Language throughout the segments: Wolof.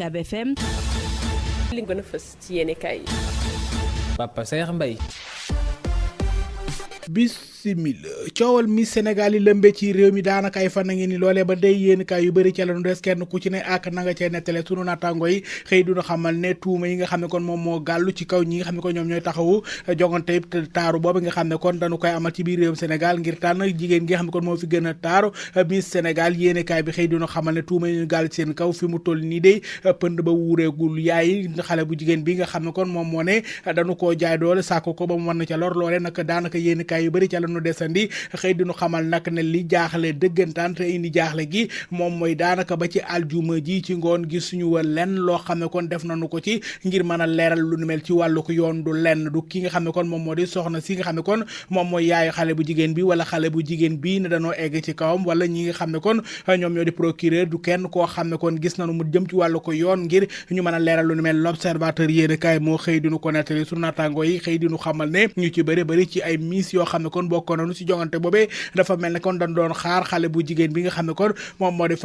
UCAB FM. li gën a fës ci yéene kaay yi. Papa Saer Mbaye. bisimila coowal Miss Sénégal yi lëmbe ci réew mi daanaka ay fan na ngi ni loolee ba day yéen kaay yu bëri ca la nu des kenn ku ci ne ak na nga cee nettale sunu naataango yi xëy duna xamal ne tuuma yi nga xam ne kon moom moo gàllu ci kaw ñi nga xam ne kon ñoom ñooy taxawu jongante taaru boobu nga xam ne kon dañu koy amal ci biir réewum Sénégal ngir tànn jigéen gi nga xam ne kon moo fi gën a taaru Miss Sénégal yéen kaay bi xëy duna xamal ne tuuma yi ñu gàll ci seen kaw fi mu toll nii day pënd ba wuureegul yaay xale bu jigéen bi nga xam ne kon moom moo ne dañu koo jaay doole sàkko ko ba mu mën na ca lor loole nag daanaka yéen kaay yu bëri ca la nu desandi xëy dinu xamal nag ne li jaaxle dëggantaan te indi jaaxle gi moom mooy daanaka ba ci aljuma ji ci ngoon gi suñu wa lenn loo xam ne kon def nañu ko ci ngir mën a leeral lu nu mel ci wàllu ko yoon du lenn du ki nga xam ne kon moom moo di soxna si nga xam ne kon moom mooy yaayu xale bu jigéen bi wala xale bu jigéen bi ne dañoo egg ci kawam wala ñi nga xam ne kon ñoom ñoo di procureur du kenn koo xam ne kon gis nañu mu jëm ci wàllu ko yoon ngir ñu mën a leeral lu nu mel l'observateur yéen kaay moo xëy dinu ko nettali sunu naataango yi xëy dinu xamal ne ñu ci bëri ci ay miss yoo xam ne kon bokkoon nañu ci jongante boobee dafa mel ne kon dañ doon xaar xale bu jigéen bi nga xam ne kon moom moo di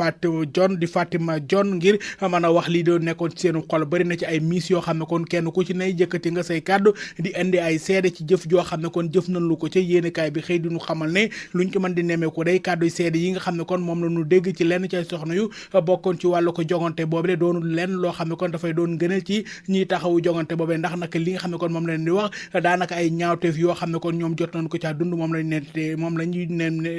Fatima John ngir mën a wax lii doon nekkoon ci seenu xol bëri na ci ay miss yoo xam ne kon kenn ku ci ne jëkkati nga say kàddu di indi ay seede ci jëf joo xam ne kon jëf nañ lu ko ca yéenekaay bi xëy duñu xamal ne luñ ci mën di nemmeeku day kàddu seede yi nga xam ne kon moom la ñu dégg ci lenn ci ay soxna yu bokkoon ci wàllu ko jongante boobu de doonul lenn loo xam ne kon dafay doon gënal ci ñiy taxawu jongante boobee ndax nag li nga xam ne kon moom lañ di wax daanaka ay ñaawteef yoo xam ne kon ñoom jot nañ ko caa dund moom lañuy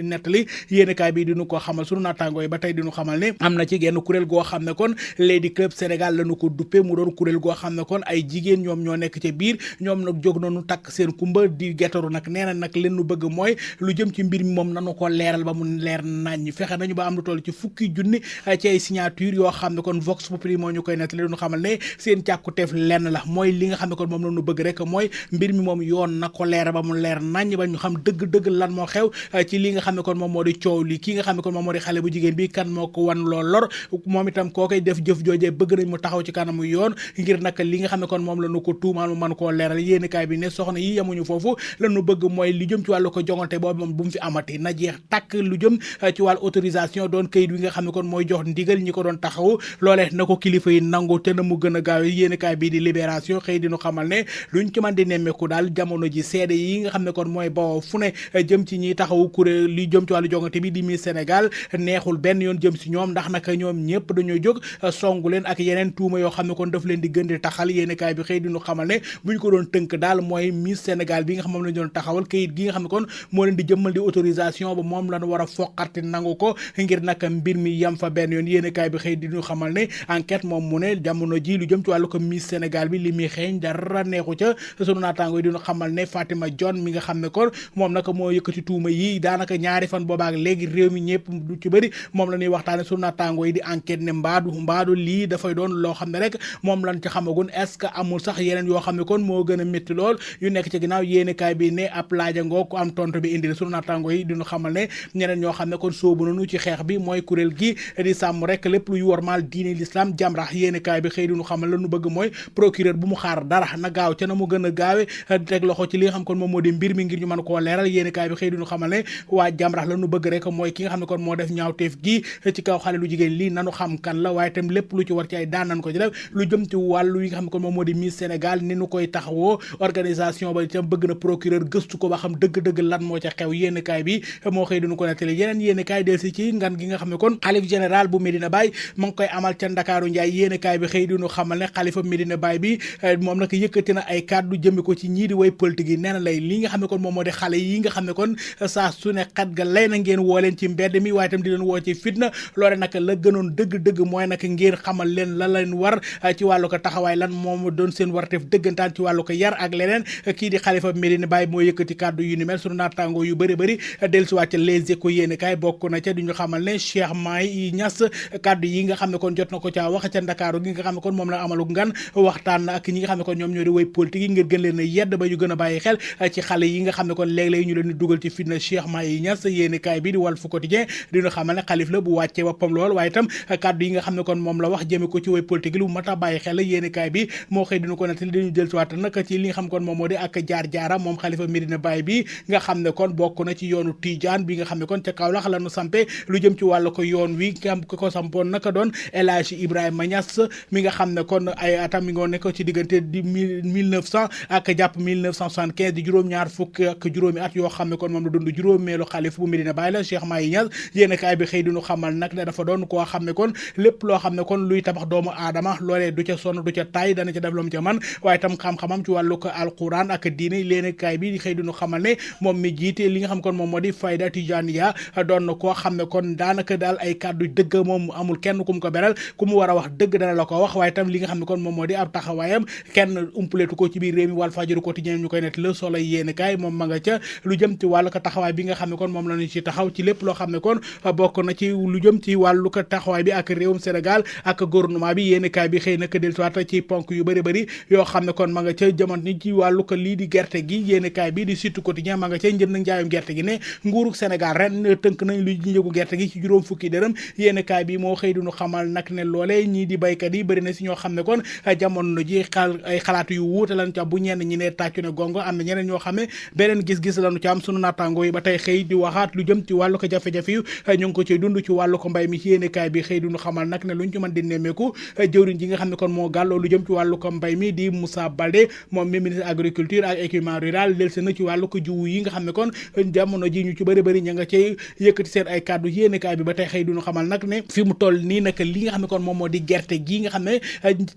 nettali yéenekaay bi diñu ko xamal sunu naataangoo yi ba tey diñu xamal ne am na ci genn kuréel goo xam ne kon Lady Club Sénégal lañu ko duppe mu doon kuréel goo xam ne kon ay jigéen ñoom ñoo nekk ca biir ñoom nag jóg nañu takk seen kumba di gettaru nag nee na nag leen nu bëgg mooy lu jëm ci mbir mi moom nanu ko leeral ba mu leer nañ fexe nañu ba am lu toll ci fukki junni ci ay signature yoo xam ne kon Vox Populi moo ñu koy nettali diñu xamal ne seen càkkuteef lenn la mooy li nga xam ne kon moom lañu bëgg rek mooy mbir mi moom yoon na ko leeral ba mu leer nañ ba ñu xam dëgg-dëgg lan moo xew ci li nga xam ne kon moom moo di coow li ki nga xam ne kon moom moo di xale bu jigéen bi kan moo ko wan lool lor moom itam koo koy def jëf joojee bëgg nañ mu taxaw ci kanamu yoon ngir nag li nga xam ne kon moom la ñu ko tuumaal mu mën koo leeral yéenekaay bi ne soxna yi yemuñu foofu la ñu bëgg mooy li jëm ci wàllu ko jongante boobu moom bu mu fi amati na jeex tàkk lu jëm ci wàllu autorisation doon kayit wi nga xam ne kon mooy jox ndigal ñi ko doon taxaw loolee na ko kilifa yi nangu te na mu gën a gaaw yéenekaay bi di Libération xëy di ñu xamal ne luñ ci mën di nemmeeku daal jamono ji seede yi nga xam ne kon mooy bawoo fu ne jëm ci ñi taxawu kuréel li jëm ci wàllu jongante bi di Miss Sénégal neexul benn yoon jëm si ñoom ndax naka ñoom ñëpp dañoo jóg songu leen ak yeneen tuuma yoo xam ne kon daf leen di gën di taxal yéenekaay bi xëy di ñu xamal ne bu ñu ko doon tënk daal mooy Miss Sénégal bi nga xam moom lañu doon taxawal kayit gi nga xam ne kon moo leen di jëmmal di autorisation ba moom lañu war a foqarti nangu ko ngir naka mbir mi yam fa benn yoon yéenekaay bi xëy di ñu xamal ne enquête moom mu ne jamono ji lu jëm ci wàllu ko Miss Sénégal bi li muy xeeñ dara neexu ca sunu naataango yi di ñu xamal ne Fatima John mi nga xam ne kon moom naka moo yëkkati tuuma yi daanaka ñaari fan boobaak léegi réew mi ñëpp du ci bëri moom la ñuy waxtaane sunu naataango yi di enquête ne mbaadu lii dafay doon loo xam ne rek moom lañ ci xamagun est-ce que amul sax yeneen yoo xam ne kon moo gën a métti lool yu nekk ci ginnaaw yéenekaay bi ne ab laaja ngoo ko am tontu bi indi sunu naataango yi diñu xamal ne ñeneen ñoo xam ne kon soobu nañu ci xeex bi mooy kuréel gi di sàmm rek lépp luy wormaal diine l'islam Jamra yéenekaay bi xëy diñu xamal la nu bëgg mooy procureur bu mu xaar dara na gaaw ca na mu gën a gaawe teg loxo ci li nga xam kon moom moo di mbir mi ngir ñu mën koo leeral yéenekaay bi xëy diñu xamal ne waa Jamra la nu bëgg rek mooy ki nga xam ne kon moo def ñaawteef gi ci kaw xale lu jigéen lii nanu xam kan la waaye itam lépp lu ci war ci ay daan nañ ko ci def lu jëm ci wàllu yi nga xam ne kon moom moo di Miss Sénégal ni nu koy taxawoo organisation ba itam bëgg na procureur gëstu ko ba xam dëgg-dëgg lan moo ca xew yéenekaay bi moo xëy duñu ko nettali yeneen yéenekaay del si ci ngan gi nga xam ne kon xalif général bu Medina Baye mu ngi koy amal ca Ndakaaru Njaay yéenekaay bi xëy duñu xamal ne xalifa Medina Baye bi moom nag yëkkati na ay kàddu jëme ko ci ñii di way politique yi nee na lay li nga xam ne kon moom moo di xale yi nga xam ne kon saa su ne xat ga lay na ngeen woo leen ci mbedd mi waaye itam di leen woo ci fitna loole nag la gënoon dëgg-dëgg mooy nag ngeen xamal leen la leen war ci wàllu ko taxawaay lan moom doon seen warteef dëggantaan ci wàllu ko yar ak leneen kii di xalifa Medina Baye moo yëkkati kàddu yu ni mel sunu naataango yu bëri dellusiwaat ca Les Échos yéenekaay bokk na ca di ñu xamal ne Cheikh Mahi Niass kàddu yi nga xam ne kon jot na ko caa wax ca Ndakaaru gi nga xam ne kon moom la amalu ngan waxtaan ak ñi nga xam ne kon ñoom ñoo di way politique yi ngir gën leen a yedd ba ñu gën a bàyyi xel ci xale yi nga xam ne kon léeg-léeg sénégalais yi ñu leen di dugal ci fitna Cheikh Mahi Niass yéeni kaay bi di Walf Quotidien dina xamal ne xalif la bu wàccee boppam lool waaye itam kàddu yi nga xam ne kon moom la wax jëme ko ci way politique lu mat a bàyyi xel yéeni kaay bi moo xëy dina ko nettali dañu jël siwaat nag ci li nga xam kon moom moo di ak jaar-jaaram moom xalifa Medina Baye bi nga xam ne kon bokk na ci yoonu Tidiane bi nga xam ne kon ca Kaolack la nu sampe lu jëm ci wàllu ko yoon wi am ko sampoon naka doon El Hadji Ibrahima Niass mi nga xam ne kon ay atam mi ngoo nekk ci diggante di 1900 ak jàpp 1975 di juróom-ñaar fukk ak juróomi at yoo xam ne kon moom la dund juróomeelu xalif bu Medina Baye la Cheikh Mahi Niass yéeni kaay bi xëy dinu xamal nag ne dafa doon koo xam ne kon lépp loo xam ne kon luy tabax doomu aadama loolee du ca sonn du ca tay dana ca def lu mu ca man waaye tam xam-xamam ci wàllu ko alquran ak diine yéeni kaay bi xëy dinu xamal ne moom mi jiite li nga xam kon moom moo di Fayda Tijaniya doon na koo xam ne kon daanaka daal ay kàddu dëgg moom amul kenn ku mu ko beral ku mu war a wax dëgg dana la ko wax waaye tam li nga xam ne kon moom moo di ab taxawaayam kenn umpaleetu ko ci biir réew mi Walfadjri quotidien ñu koy net Le Soleil yéeni kaay moom ma nga ca lu jëm ci wàllu ko taxawaay bi nga xam ne kon moom la ñu ci taxaw ci lépp loo xam ne kon bokk na ci lu jëm ci wàllu ko taxawaay bi ak réewum Sénégal ak gouvernement bi yéeni kaay bi xëy na ko dellusiwaat ci ponk yu bëri yoo xam ne kon ma nga ca jamono ni ci wàllu ko lii di gerte gi yéeni kaay bi di Sud Quotidien ma nga ca njënd njaayum gerte gi ne nguurug Sénégal ren tënk nañ lu njëgu gerte gi ci juróom fukki dërëm yéeni kaay bi moo xëy duñu xamal nag ne loolee ñii di baykat yi bëri na si ñoo xam ne kon jamono ji ay xalaat yu wuute lañu ca bu ñenn ñi ne tàccu ne gongo am na ñeneen ñoo xam ne beneen gis-gis lañu ci am sunu naataango yi ba tey xëy di waxaat lu jëm ci wàllu ko jafe-jafe yu ñu ngi ko ci dund ci wàllu ko mbay mi ci yéeni kaay bi xëy duñu xamal nag ne luñ ci mën di nemmeeku jëwriñ ji nga xam ne kon moo gàlloo lu jëm ci wàllu ko mbay mi di Moussa Baldé moom mi ministre agriculture ak équipement rural delsi na ci wàllu ko jiwu yi nga xam ne kon jamono ji ñu ci bëri ña nga cay yëkkati seen ay kàddu yéeni kaay bi ba tey xëy duñu xamal nag ne fi mu toll nii nag li nga xam ne kon moom moo di gerte gi nga xam ne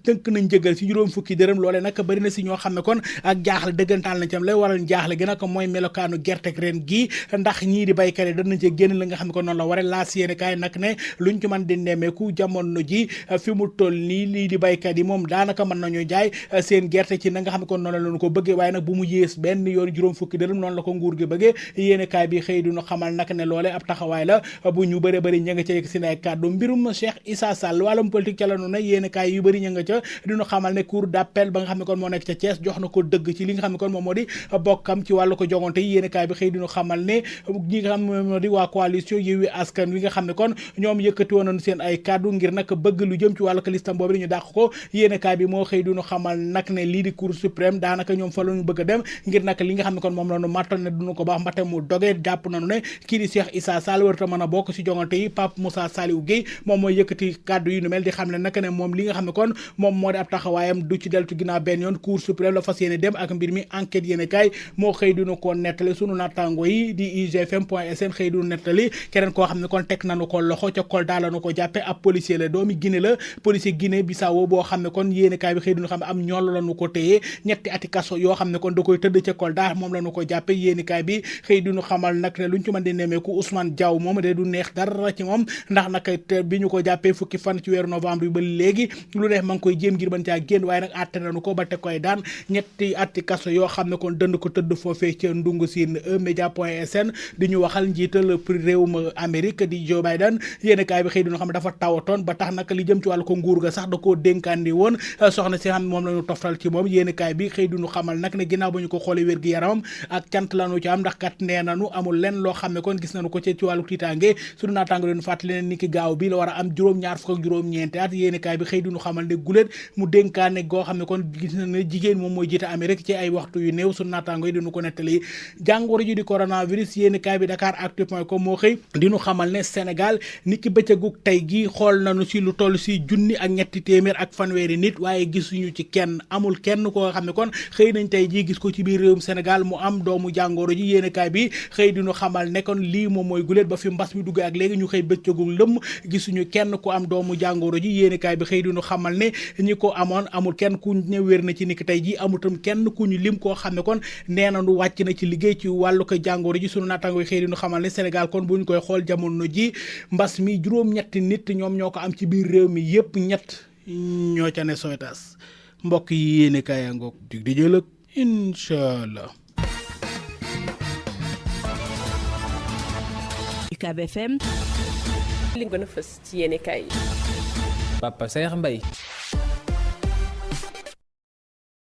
tënk nañ jëgal ci juróom fukki dërëm loolee nag bëri na si ñoo xam ne kon ak jaaxle dëggantaan lañ ci am lay waral jaaxle gi nag mooy melokaanu gerte ren gi ndax ñii di baykat yi danañ ci génn la nga xam ne kon noonu la ware laas yéeni kaay nag ne luñ ci mën di nemmeeku jamono ji fi mu toll nii lii di baykat yi moom daanaka mën nañu jaay seen gerte ci na nga xam ne kon noonu la ñu ko bëggee waaye nag bu mu yées benn yoon juróom fukki dërëm noonu la ko nguur gi bëggee yéeni kaay bi xëy duñu xamal nag ne loole ab taxawaay la bu ñu bëri ña nga ca yëg seen ay kàddu mbirum Cheikh Issa Sall wàllum politique ca la nu ne yéeni kaay yu bëri ña nga ca duñu xamal ne cour d'appel ba nga xam ne kon moo nekk ca Thiès jox na ko dëgg ci li nga xam ne kon moom moo di bokkam ci wàllu ko jongante yi yéeni kaay bi xëy duñu xamal ne ñi nga xam ne moo di waa coalition Yewwi Askan Wi nga xam ne kon ñoom yëkkati woon nañu seen ay kàddu ngir nag bëgg lu jëm ci wàllu ko listam boobu ñu dàq ko yéeni kaay bi moo xëy duñu xamal nag ne lii di cour suprême daanaka ñoom fa la ñu bëgg a dem ngir nag li nga xam ne kon moom la ñu mattal ne duñu ko baax mbate mu dogee jàpp nañu ne kii di Cheikh Issa Sall warta mën a bokk ci jongante yi Pape Moussa Saliou Guèye moom mooy yëkkati kàddu yu nu mel di xam ne nag ne moom li nga xam ne kon moom moo di ab taxawaayam du ci deltu ginnaaw benn yoon cour suprême la fas yéene dem ak mbir mi enquête yéene kaay moo xëy dinu ko nettali sunu naataango yi di igfm.sn xëy dinu nettali keneen koo xam ne kon teg nañu ko loxo ca Kolda la nu ko jàppe ab policier la doomi Guinée la policier Guinée Bissau boo xam ne kon yéene kaay bi xëy dinu xam ne am ñool la nu ko téye ñetti ati kaso yoo xam ne kon da koy tëdd ca Kolda moom la nu ko jàppe yéene kaay bi xëy dinu xamal nag ne luñ ci mën di nemmeeku Ousmane Diaw moom de du neex dara ci moom ndax nag bi ñu ko jàppee fukki fan ci weeru novembre bi ba léegi lu neex ma ngi koy jéem ngir mën caa génn waaye nag àtte nañu ko ba te koy daan ñetti atti kaso yoo xam ne kon dënd ko tëdd foofee ca ndungu siin eMédia.sn di ñu waxal njiital réewum Amérique di Joe Biden yéen kaay bi xëy dina xam ne dafa tawatoon ba tax nag li jëm ci wàllu ko nguur ga sax da koo dénkaandi woon soxna si xam moom la ñu toftal ci moom yéen kaay bi xëy dinu xamal nag ne ginnaaw ba ñu ko xoolee wér gi yaramam ak cant lañu ci am ndax kat nee nañu amul lenn loo xam ne kon gis nañu ko ci wàllu tiitaange suñu naataango leen fàttali leen ni ki gaaw bi la war a am juróom-ñaar fukk ak juróom-ñeenti at yéen kaay bi xëy dinu xamal ne guléet mu dénkaane goo xam ne kon gis na ne jigéen moom mooy jiite Amérique ci ay waxtu yu néew suñu naataango yi dinu ko nettali jàngoro ji di coronavirus yéen kaay bi Dakaractu.com moo xëy dinu xamal ne Sénégal ni ki bëccëgu tey gi xool nañu si lu toll si 1,200 ak fanweeri nit waaye gisuñu ci kenn amul kenn koo xam ne kon xëy nañ tey jii gis ko ci biir réewum Sénégal mu am doomu jàngoro ji yéen kaay bi xëy dinu xamal ne kon lii moom mooy guléet ba fi mbas mi dugg ak léegi ñu xëy bëccëgu lëmm gisuñu kenn ku am doomu jàngoro ji yéen kaay bi xëy dinu xamal ne ñi ko amoon amul kenn ku ne wér na ci niki tey ji amul tam kenn ku ñu lim koo xam ne kon nee nañu wàcc na ci liggéey ci wàllu ko jàngoro ji sunu naataango yi xëy dinu xamal ne Sénégal kon bu ñu koy xool jamono ji mbas mi juróom-ñetti nit ñoom ñoo ko am ci biir réew mi yépp ñett ñoo ca ne soytas mbokk yi yéene kaaya ngoog dig di jëlëg inshallah. UCAB FM li gën a fës ci yéene kaay Papa Saer Mbaye